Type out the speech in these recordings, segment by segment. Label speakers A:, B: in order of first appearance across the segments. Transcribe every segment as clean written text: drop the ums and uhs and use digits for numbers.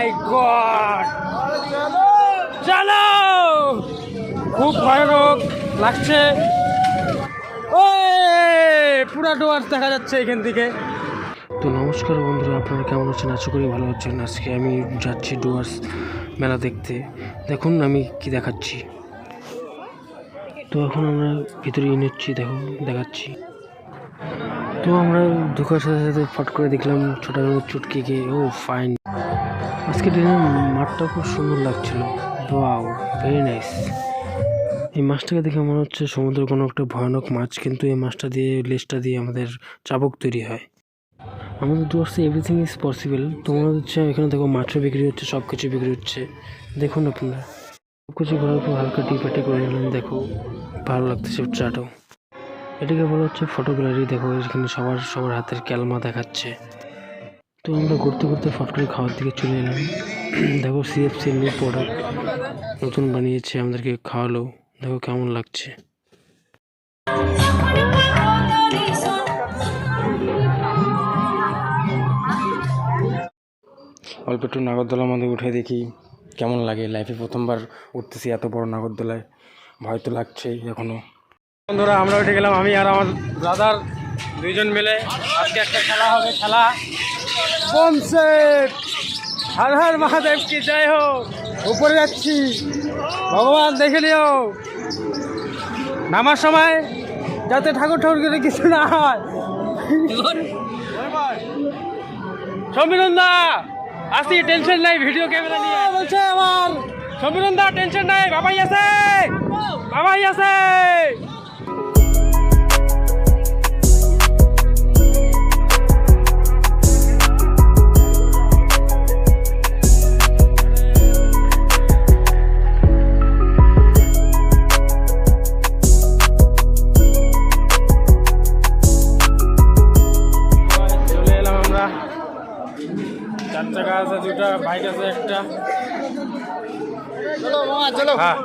A: মাই god, চলো, খুব ভয়ানক লাগছে। ওই পুরা ডুয়ার্স দেখা যাচ্ছে এখান থেকে। তো নমস্কার বন্ধুরা, আপনারা কেমন আছেন? আশা করি ভালো আছেন। আজকে আমি যাচ্ছি ডুয়ার্স মেলা দেখতে। দেখুন আমি কি দেখাচ্ছি। তো এখন আমরা ভিতরে নিচ্ছি, দেখাচ্ছি। তো আমরা ঢোকার সাথে সাথে ফট করে দেখলাম ছোট চুটকিকে। ও ফাইন, আজকে ট্রেনের মাঠটা খুব সুন্দর লাগছিল। Wow, very nice. এই মাছটাকে দেখে মনে হচ্ছে সমুদ্রের কোনো একটা ভয়ানক মাছ, কিন্তু এই মাছটা দিয়ে, লেজটা দিয়ে আমাদের চাবুক তৈরি হয়। আমাদের ডুয়ার্সে এভরিথিং ইজ পসিবল। তো মনে হচ্ছে এখানে দেখো মাছও বিক্রি হচ্ছে, সব কিছু বিক্রি হচ্ছে। দেখুন আপনারা, সব কিছু ঘোরার পর হালকা টি পার্টি করে নিলাম। দেখো ভালো লাগতেছে চাটাও। এটাকে বলা হচ্ছে ফটো গ্যালারি। দেখো এখানে সবার হাতের ক্যালমা দেখাচ্ছে। তো আমরা ঘুরতে ঘুরতে ফট করে খাওয়ার দিকে চলে এলাম। দেখো সিএফসি নিউ প্রোডাক্ট নতুন বানিয়েছে, আমাদেরকে খাওয়ালো। দেখো কেমন লাগছে। অল্প একটু নাগরদোলার মধ্যে উঠে দেখি কেমন লাগে। লাইফে প্রথমবার উঠতেছি এত বড় নাগরদোলায়, ভয় তো লাগছেই এখনো। বন্ধুরা আমরা উঠে গেলাম, আমি আর আমার ব্রাদার দুইজন মিলে। আজকে একটা খেলা হবে, খেলা কনসেপ্ট। হর হর মহাদেব কি জয় হোক। উপরে যাচ্ছি, ভগবান দেখে নিও। নামার সময় যাতে ঠাকুর করে কিছু না হয়। সমীরন্দা আসি, টেনশন নাই, ভিডিও ক্যামেরা নিয়ে বলছে আমার। সমীরন্দা টেনশন নাই, বাবাই আছে, বাবাই আছে। চার চাকা আছে, দুটা বাইক আছে, একটা। চলো মামা চলো। হ্যাঁ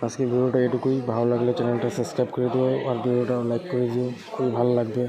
A: আজকে ভিডিওটা এটুকুই। ভালো লাগলে চ্যানেলটা সাবস্ক্রাইব করে দিও আর ভিডিওটা লাইক করে দিও, খুবই ভালো লাগবে।